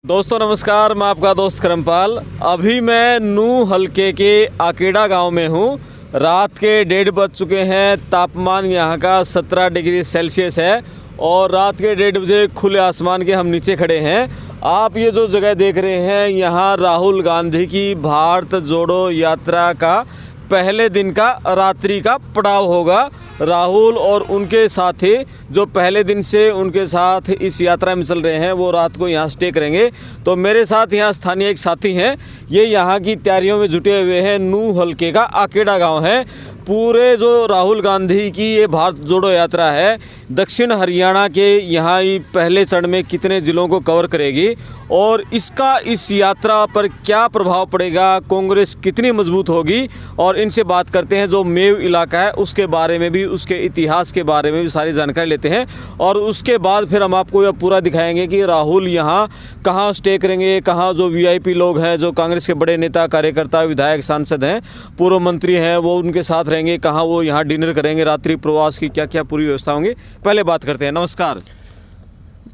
दोस्तों नमस्कार, मैं आपका दोस्त करमपाल। अभी मैं नू हलके के आकेड़ा गांव में हूं। रात के 1:30 बज चुके हैं। तापमान यहां का 17 डिग्री सेल्सियस है और रात के 1:30 बजे खुले आसमान के हम नीचे खड़े हैं। आप ये जो जगह देख रहे हैं, यहाँ राहुल गांधी की भारत जोड़ो यात्रा का पहले दिन का रात्रि का पड़ाव होगा। राहुल और उनके साथी जो पहले दिन से उनके साथ इस यात्रा में चल रहे हैं, वो रात को यहाँ स्टे करेंगे। तो मेरे साथ यहाँ स्थानीय एक साथी हैं, ये यहाँ की तैयारियों में जुटे हुए हैं। नू हलके का आकेड़ा गांव है। पूरे जो राहुल गांधी की ये भारत जोड़ो यात्रा है, दक्षिण हरियाणा के यहाँ ही पहले चरण में कितने ज़िलों को कवर करेगी और इसका इस यात्रा पर क्या प्रभाव पड़ेगा, कांग्रेस कितनी मजबूत होगी, और इनसे बात करते हैं। जो मेव इलाका है उसके बारे में भी, उसके इतिहास के बारे में भी सारी जानकारी लेते हैं और उसके बाद फिर हम आपको यह पूरा दिखाएंगे कि राहुल यहाँ कहाँ स्टे करेंगे, कहाँ जो वीआईपी लोग हैं, जो कांग्रेस के बड़े नेता कार्यकर्ता विधायक सांसद हैं, पूर्व मंत्री हैं, वो उनके साथ रहेंगे, कहाँ वो यहाँ डिनर करेंगे, रात्रि प्रवास की क्या क्या पूरी व्यवस्था होंगी। पहले बात करते हैं। नमस्कार,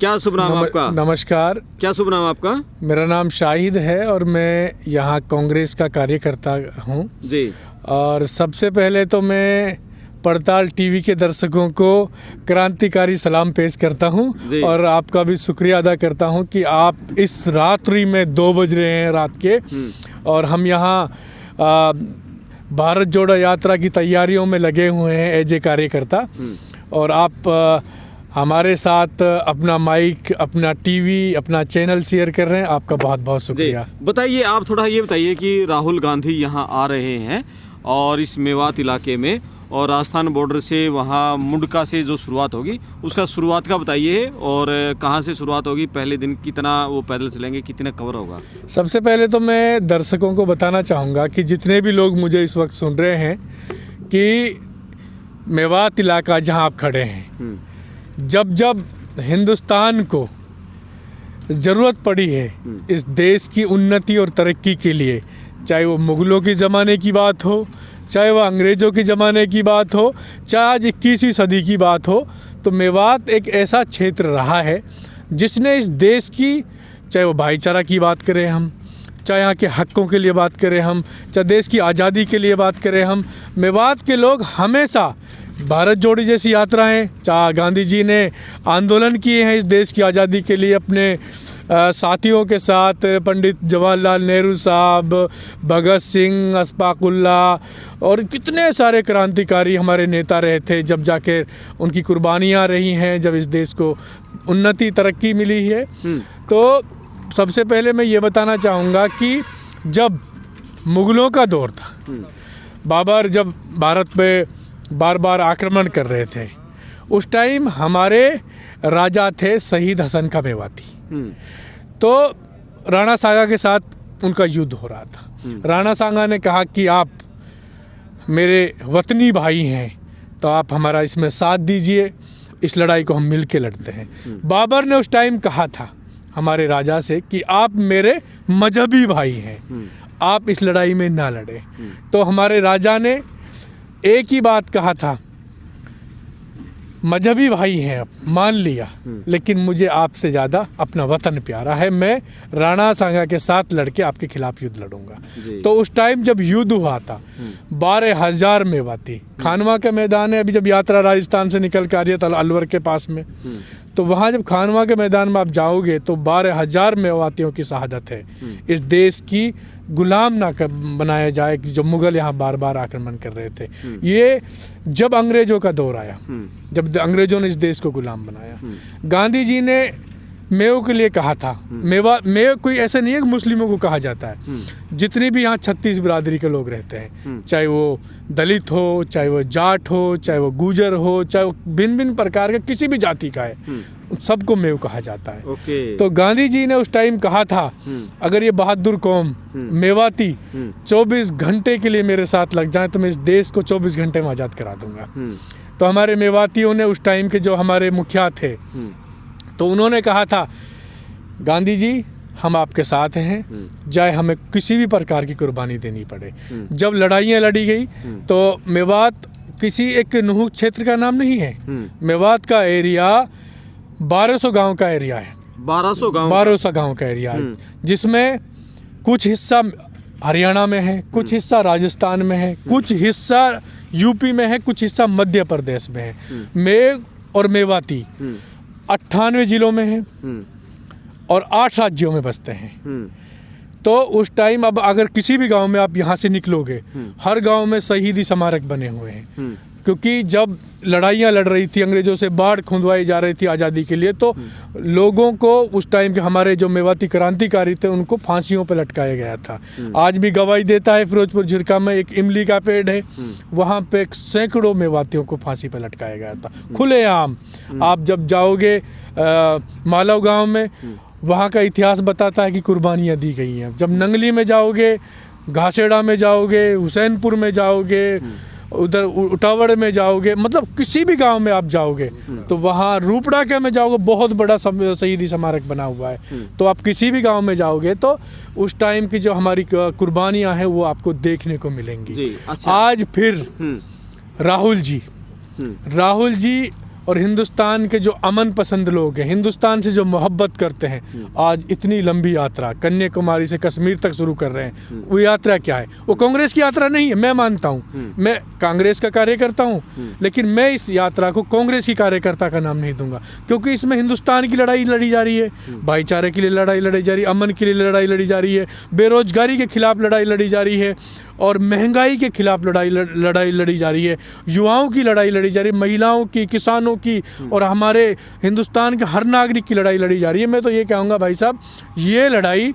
क्या शुभ नाम आपका? नमस्कार, क्या शुभ नाम आपका? मेरा नाम शाहिद है और मैं यहाँ कांग्रेस का कार्यकर्ता हूँ जी। और सबसे पहले तो मैं पड़ताल टीवी के दर्शकों को क्रांतिकारी सलाम पेश करता हूँ और आपका भी शुक्रिया अदा करता हूँ कि आप इस रात्रि में 2 बज रहे हैं रात के और हम यहाँ भारत जोड़ो यात्रा की तैयारियों में लगे हुए हैं एज ए कार्यकर्ता। और आप हमारे साथ अपना माइक, अपना टीवी, अपना चैनल शेयर कर रहे हैं, आपका बहुत बहुत शुक्रिया। बताइए, आप थोड़ा ये बताइए कि राहुल गांधी यहाँ आ रहे हैं और इस मेवात इलाके में, और राजस्थान बॉर्डर से वहाँ मुंडका से जो शुरुआत होगी उसका शुरुआत का बताइए, और कहाँ से शुरुआत होगी, पहले दिन कितना वो पैदल चलेंगे, कितना कवर होगा? सबसे पहले तो मैं दर्शकों को बताना चाहूँगा कि जितने भी लोग मुझे इस वक्त सुन रहे हैं कि मेवात इलाका जहाँ आप खड़े हैं, जब जब हिंदुस्तान को ज़रूरत पड़ी है इस देश की उन्नति और तरक्की के लिए, चाहे वो मुग़लों के ज़माने की बात हो, चाहे वो अंग्रेज़ों के ज़माने की बात हो, चाहे आज 21वीं सदी की बात हो, तो मेवात एक ऐसा क्षेत्र रहा है जिसने इस देश की, चाहे वो भाईचारा की बात करें हम, चाहे यहाँ के हक़ों के लिए बात करें हम, चाहे देश की आज़ादी के लिए बात करें हम, मेवात के लोग हमेशा भारत जोड़ो जैसी यात्राएं, चाहे गांधी जी ने आंदोलन किए हैं इस देश की आज़ादी के लिए अपने साथियों के साथ, पंडित जवाहरलाल नेहरू साहब, भगत सिंह, अशफाक उल्लाह और कितने सारे क्रांतिकारी हमारे नेता रहे थे, जब जाके उनकी कुर्बानियाँ रही हैं, जब इस देश को उन्नति तरक्की मिली है। तो सबसे पहले मैं ये बताना चाहूँगा कि जब मुग़लों का दौर था, बाबर जब भारत पे बार बार आक्रमण कर रहे थे, उस टाइम हमारे राजा थे शहीद हसन का मेवाती। तो राणा सांगा के साथ उनका युद्ध हो रहा था। राणा सांगा ने कहा कि आप मेरे वतनी भाई हैं, तो आप हमारा इसमें साथ दीजिए, इस लड़ाई को हम मिल के लड़ते हैं। बाबर ने उस टाइम कहा था हमारे राजा से कि आप मेरे मजहबी भाई हैं, आप इस लड़ाई में ना लड़ें। तो हमारे राजा ने एक ही बात कहा था, मजहबी भाई हैं आप, मान लिया, लेकिन मुझे आपसे ज़्यादा अपना वतन प्यारा है, मैं राणा सांगा के साथ लड़के आपके खिलाफ युद्ध लड़ूंगा। तो उस टाइम जब युद्ध हुआ था, 12,000 मेवाती, खानवा का मैदान है, अभी जब यात्रा राजस्थान से निकल कर आ रही है अलवर के पास में, तो वहाँ जब खानवा के मैदान में आप जाओगे तो 12,000 मेवातियों की शहादत है इस देश की गुलाम ना बनाया जाए, जो मुग़ल यहाँ बार बार आक्रमण कर रहे थे। ये जब अंग्रेज़ों का दौर आया, जब अंग्रेज़ों ने इस देश को गुलाम बनाया, गांधी जी ने मेव के लिए कहा था। मेव कोई ऐसा नहीं है कि मुस्लिमों को कहा जाता है, जितनी भी यहाँ 36 बिरादरी के लोग रहते हैं, चाहे वो दलित हो, चाहे वो जाट हो, चाहे वो गुजर हो, चाहे वो भिन्न भिन्न प्रकार के किसी भी जाति का है, सबको मेव कहा जाता है। तो गांधी जी ने उस टाइम कहा था, अगर ये बहादुर कौम मेवाती 24 घंटे के लिए मेरे साथ लग जाए तो मैं इस देश को 24 घंटे में आज़ाद करा दूंगा। तो हमारे मेवातियों ने, उस टाइम के जो हमारे मुखिया थे, तो उन्होंने कहा था, गांधी जी हम आपके साथ हैं, चाहे हमें किसी भी प्रकार की कुर्बानी देनी पड़े। जब लड़ाइयाँ लड़ी गई तो मेवात किसी एक नूह क्षेत्र का नाम नहीं है, मेवात का एरिया 1200 गांव का एरिया है। 1200 गांव का एरिया है, जिसमें कुछ हिस्सा हरियाणा में है, कुछ हिस्सा राजस्थान में है, कुछ हिस्सा यूपी में है, कुछ हिस्सा मध्य प्रदेश में है। मेघ और मेवाती 98 जिलों में है और 8 राज्यों में बसते हैं। तो उस टाइम अब अगर किसी भी गांव में आप यहाँ से निकलोगे, हर गांव में शहीदी स्मारक बने हुए हैं, क्योंकि जब लड़ाइयाँ लड़ रही थी, अंग्रेज़ों से बाढ़ खुंदवाई जा रही थी आज़ादी के लिए, तो लोगों को उस टाइम के हमारे जो मेवाती क्रांतिकारी थे उनको फांसियों पर लटकाया गया था। आज भी गवाही देता है फिरोजपुर झिरका में एक इमली का पेड़ है, वहाँ पे सैकड़ों मेवातियों को फांसी पर लटकाया गया था खुलेआम। आप जब जाओगे मालव गाँव में, वहाँ का इतिहास बताता है कि कुर्बानियाँ दी गई हैं। जब नंगली में जाओगे, घासेड़ा में जाओगे, हुसैनपुर में जाओगे, उधर उटावड़ में जाओगे, मतलब किसी भी गांव में आप जाओगे तो वहाँ रूपड़ा के में जाओगे, बहुत बड़ा शहीदी स्मारक बना हुआ है। तो आप किसी भी गांव में जाओगे तो उस टाइम की जो हमारी कुर्बानियाँ हैं वो आपको देखने को मिलेंगी। अच्छा। आज फिर राहुल जी और हिंदुस्तान के जो अमन पसंद लोग हैं, हिंदुस्तान से जो मोहब्बत करते हैं, आज इतनी लंबी यात्रा कन्याकुमारी से कश्मीर तक शुरू कर रहे हैं। वो यात्रा क्या है? वो कांग्रेस की यात्रा नहीं है, मैं मानता हूँ, मैं कांग्रेस का कार्यकर्ता हूँ, लेकिन मैं इस यात्रा को कांग्रेस की कार्यकर्ता का नाम नहीं दूंगा, क्योंकि इसमें हिंदुस्तान की लड़ाई लड़ी जा रही है, भाईचारे के लिए लड़ाई लड़ी जा रही है, अमन के लिए लड़ाई लड़ी जा रही है, बेरोजगारी के खिलाफ लड़ाई लड़ी जा रही है, और महंगाई के खिलाफ लड़ाई लड़ी जा रही है, युवाओं की लड़ाई लड़ी जा रही है, महिलाओं की, किसानों की, और हमारे हिंदुस्तान के हर नागरिक की लड़ाई लड़ी जा रही है। मैं तो ये कहूँगा भाई साहब, ये लड़ाई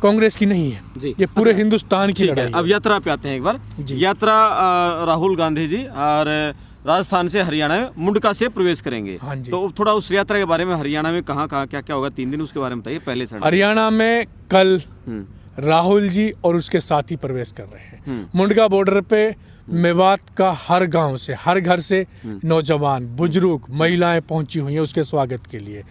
कांग्रेस की नहीं है, ये पूरे हिंदुस्तान की लड़ाई है। अब यात्रा पे आते हैं एक बार। यात्रा राहुल गांधी जी और राजस्थान से हरियाणा में मुंडका से प्रवेश करेंगे। हाँ जी। तो थोड़ा उस यात्रा के बारे में, हरियाणा में कहाँ कहाँ क्या क्या होगा 3 दिन, उसके बारे में बताइए पहले से। हरियाणा में कल राहुल जी और उसके साथी प्रवेश कर रहे हैं। मुंडका बॉर्डर पे मेवात का हर गांव से, हर घर से नौजवान, बुजुर्ग, महिलाएं पहुंची हुई हैं उसके स्वागत के लिए।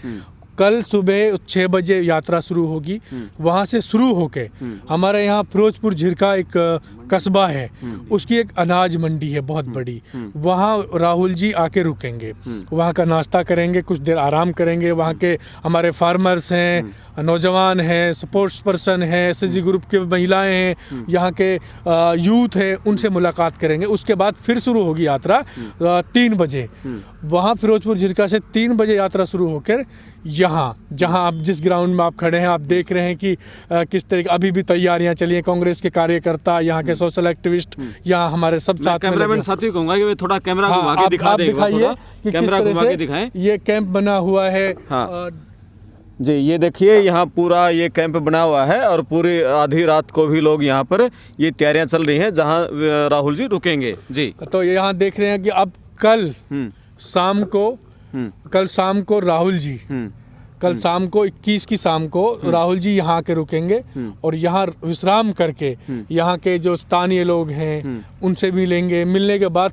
कल सुबह 6 बजे यात्रा शुरू होगी। वहाँ से शुरू होके हमारे यहाँ फिरोजपुर झिरका एक कस्बा है, उसकी एक अनाज मंडी है बहुत बड़ी, वहाँ राहुल जी आके रुकेंगे, वहाँ का नाश्ता करेंगे, कुछ देर आराम करेंगे। वहाँ के हमारे फार्मर्स हैं, नौजवान हैं, स्पोर्ट्स पर्सन हैं, एसएसजी ग्रुप के महिलाएं हैं, यहाँ के यूथ है, उनसे मुलाकात करेंगे। उसके बाद फिर शुरू होगी यात्रा 3 बजे। वहाँ फिरोजपुर झिरका से 3 बजे यात्रा शुरू होकर यहाँ, जहाँ आप जिस ग्राउंड में आप खड़े हैं, आप देख रहे हैं कि किस तरीके अभी भी तैयारियां चली हैं। कांग्रेस के कार्यकर्ता, यहाँ के सोशल एक्टिविस्ट, यहाँ हमारे सब साथ में। कैमरामैन साथी कहूंगा कि थोड़ा कैमरा घुमा के दिखा दें, दिखाइए कि कैमरा घुमा के दिखाएं। ये कैंप बना हुआ है। जी, ये देखिए यहाँ पूरा ये कैंप बना हुआ है और पूरी आधी रात को भी लोग यहाँ पर ये तैयारियां चल रही हैं जहाँ राहुल जी रुकेंगे। जी, तो यहाँ देख रहे हैं कि अब कल शाम को राहुल जी, कल शाम को 21 की शाम को राहुल जी यहाँ आके रुकेंगे और यहाँ विश्राम करके यहाँ के जो स्थानीय लोग हैं उनसे मिलेंगे। मिलने के बाद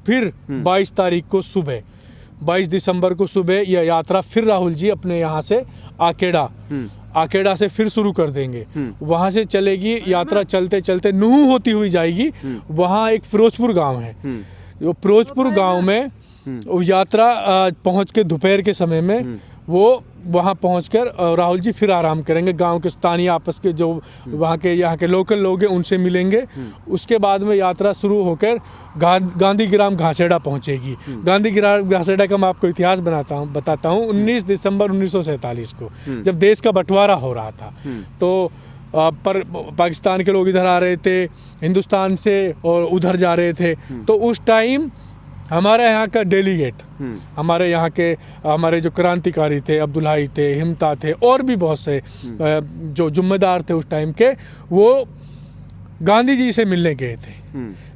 फिर 22 तारीख को सुबह, 22 दिसंबर को सुबह यह यात्रा फिर राहुल जी अपने यहाँ से आकेड़ा से फिर शुरू कर देंगे। वहाँ से चलेगी यात्रा, चलते चलते नूह होती हुई जाएगी। वहाँ एक फिरोजपुर गांव है, वो फिरोजपुर गांव में वो यात्रा पहुँच के दोपहर के समय में वो वहाँ पहुंचकर राहुल जी फिर आराम करेंगे। गांव के स्थानीय आपस के जो वहाँ के यहाँ के लोकल लोग हैं उनसे मिलेंगे। उसके बाद में यात्रा शुरू होकर गांधीग्राम घासेड़ा पहुंचेगी। गांधीग्राम घासेड़ा का मैं आपको इतिहास बताता हूँ। 19 दिसंबर 1947 को जब देश का बंटवारा हो रहा था, तो पर पाकिस्तान के लोग इधर आ रहे थे, हिंदुस्तान से और उधर जा रहे थे। तो उस टाइम हमारे यहाँ का डेलीगेट, हमारे यहाँ के हमारे जो क्रांतिकारी थे, अब्दुल्लाई थे, हिमता थे, और भी बहुत से जो जिम्मेदार थे उस टाइम के, वो गांधी जी से मिलने गए थे।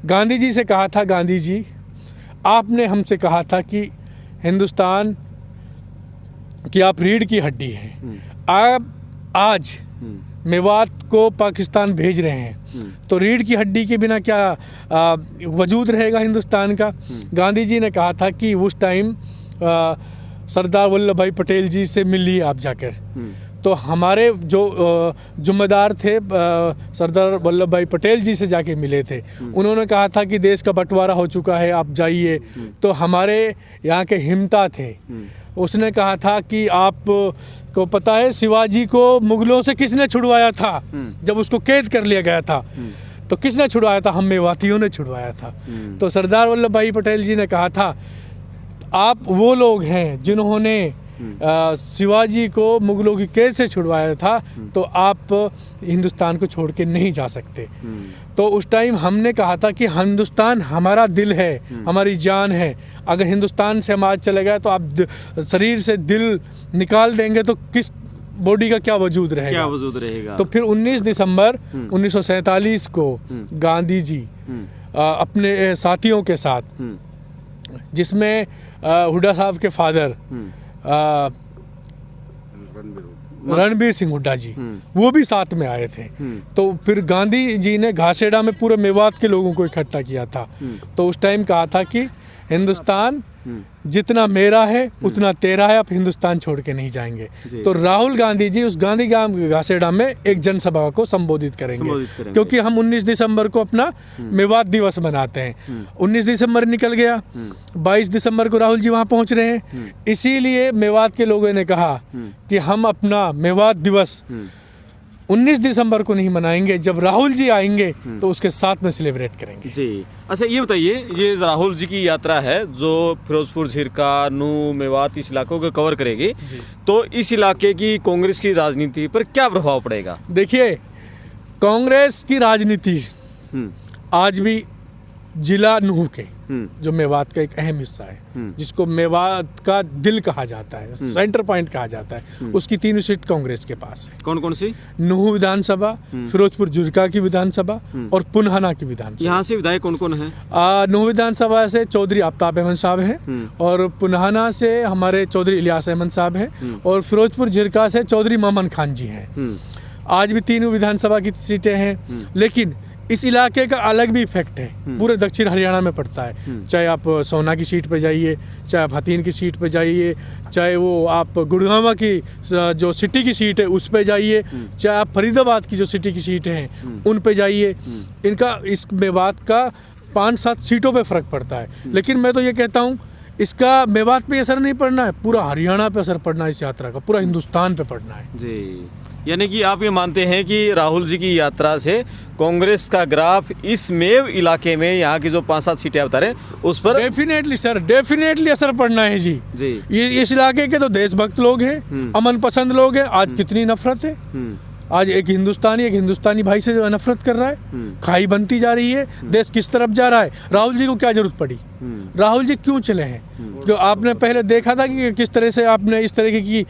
गांधी जी से कहा था, गांधी जी आपने हमसे कहा था कि हिंदुस्तान की आप रीढ़ की हड्डी हैं, आप आज मेवात को पाकिस्तान भेज रहे हैं, तो रीढ़ की हड्डी के बिना क्या वजूद रहेगा हिंदुस्तान का। गांधी जी ने कहा था कि उस टाइम सरदार वल्लभ भाई पटेल जी से मिल लिए आप जाकर। तो हमारे जो जिम्मेदार थे सरदार वल्लभ भाई पटेल जी से जाके मिले थे। उन्होंने कहा था कि देश का बंटवारा हो चुका है, आप जाइए। तो हमारे यहाँ के हिमता थे, उसने कहा था कि आप को पता है शिवाजी को मुगलों से किसने छुड़वाया था? जब उसको कैद कर लिया गया था तो किसने छुड़वाया था? हम मेवातियों ने छुड़वाया था। तो सरदार वल्लभ भाई पटेल जी ने कहा था आप वो लोग हैं जिन्होंने शिवाजी को मुगलों की कैद से छुड़वाया था, तो आप हिंदुस्तान को छोड़ के नहीं जा सकते। तो उस टाइम हमने कहा था कि हिंदुस्तान हमारा दिल है, हमारी जान है। अगर हिंदुस्तान से हम आज चले गए तो आप शरीर से दिल निकाल देंगे तो किस बॉडी का क्या वजूद रहेगा? तो फिर 19 दिसंबर 1947 को गांधी जी अपने साथियों के साथ, जिसमें हुड्डा साहब के फादर रणबीर सिंह हुड्डा जी, वो भी साथ में आए थे। तो फिर गांधी जी ने घासेड़ा में पूरे मेवात के लोगों को इकट्ठा किया था। तो उस टाइम कहा था कि हिंदुस्तान जितना मेरा है उतना तेरा है, आप हिंदुस्तान छोड़ के नहीं जाएंगे। तो राहुल गांधी जी उस गांधी घासेड़ा में एक जनसभा को संबोधित करेंगे, क्योंकि हम 19 दिसंबर को अपना मेवात दिवस मनाते हैं। 19 दिसंबर निकल गया, 22 दिसंबर को राहुल जी वहाँ पहुँच रहे हैं। इसीलिए मेवात के लोगों ने कहा कि हम अपना मेवात दिवस 19 दिसंबर को नहीं मनाएंगे, जब राहुल जी आएंगे तो उसके साथ में सेलिब्रेट करेंगे। जी, अच्छा ये बताइए, ये राहुल जी की यात्रा है जो फिरोजपुर, झिरका, नूह, मेवात इस इलाकों को कवर करेगी, तो इस इलाके की कांग्रेस की राजनीति पर क्या प्रभाव पड़ेगा? देखिए, कांग्रेस की राजनीति आज भी जिला नूह के, जो मेवात का एक अहम हिस्सा है, जिसको मेवात का दिल कहा जाता है, सेंटर पॉइंट कहा जाता है, उसकी 3 सीट कांग्रेस के पास है। कौन कौन सी? नूह विधानसभा, फिरोजपुर झिरका की विधानसभा और पुन्हाना की विधानसभा। यहाँ से विधायक कौन कौन है? नूह विधानसभा से चौधरी आफ्ताब अहमद साहब हैं, और पुन्हाना से हमारे चौधरी इलियास अहमद साहब हैं, और फिरोजपुर झिरका से चौधरी मोहम्मद खान जी हैं। आज भी 3 विधानसभा की सीटें हैं, लेकिन इस इलाके का अलग भी इफेक्ट है, पूरे दक्षिण हरियाणा में पड़ता है। चाहे आप सोना की सीट पे जाइए, चाहे आप हथीन की सीट पे जाइए, चाहे वो आप गुड़गांव की जो सिटी की सीट है उस पे जाइए, चाहे आप फरीदाबाद की जो सिटी की सीट हैं उन पे जाइए। इनका इस मेवात का 5-7 सीटों पे फ़र्क पड़ता है। लेकिन मैं तो ये कहता हूँ इसका मेवात पे असर नहीं पड़ना है, पूरा हरियाणा पे असर पड़ना है, इस यात्रा का पूरा हिंदुस्तान पे पड़ना है। जी, यानी कि आप ये मानते हैं कि राहुल जी की यात्रा से कांग्रेस का ग्राफ इस मेव इलाके में, यहाँ की जो 5-7 सीटें बता रहे हैं उस पर डेफिनेटली सर, डेफिनेटली असर पड़ना है जी। ये इस इलाके के तो देशभक्त लोग हैं, अमन पसंद लोग हैं। आज कितनी नफरत है, आज एक हिंदुस्तानी भाई से नफरत कर रहा है, खाई बनती जा रही है, देश किस तरफ जा रहा है। राहुल जी को क्या जरूरत पड़ी? राहुल जी क्यों चले हैं? क्यों आपने पहले देखा था कि किस तरह से आपने इस तरह की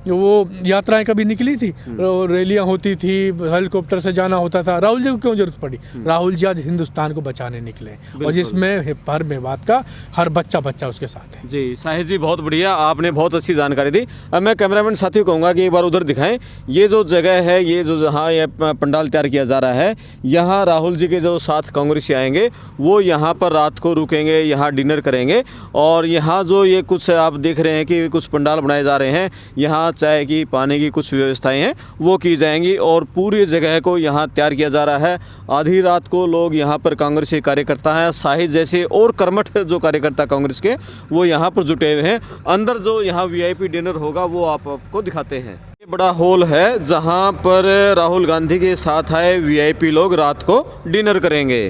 वो यात्राएं कभी निकली थी, रैलियां होती थी, हेलीकॉप्टर से जाना होता था। राहुल जी को क्यों जरूरत पड़ी? राहुल जी आज हिंदुस्तान को बचाने निकले, और जिसमें हर मेवात का हर बच्चा उसके साथ है। जी साहिद जी, बहुत बढ़िया, आपने बहुत अच्छी जानकारी दी। अब मैं कैमरामैन साथियों को कहूँगा कि एक बार उधर दिखाएं, ये जो जगह है, ये जो जहाँ ये पंडाल तैयार किया जा रहा है, यहाँ राहुल जी के जो साथ कांग्रेसी आएंगे वो यहाँ पर रात को रुकेंगे, यहाँ डिनर करेंगे। और यहाँ जो ये कुछ आप देख रहे हैं कि कुछ पंडाल बनाए जा रहे हैं, यहाँ चाय की, पानी की कुछ व्यवस्थाएं हैं वो की जाएंगी, और पूरी जगह को यहाँ तैयार किया जा रहा है। आधी रात को लोग यहाँ पर कांग्रेसी कार्यकर्ता हैं, साहिद जैसे और कर्मठ जो कार्यकर्ता कांग्रेस के, वो यहाँ पर जुटे हुए हैं। अंदर जो यहाँ VIP डिनर होगा वो आपको दिखाते हैं। ये बड़ा हॉल है जहाँ पर राहुल गांधी के साथ आए VIP लोग रात को डिनर करेंगे।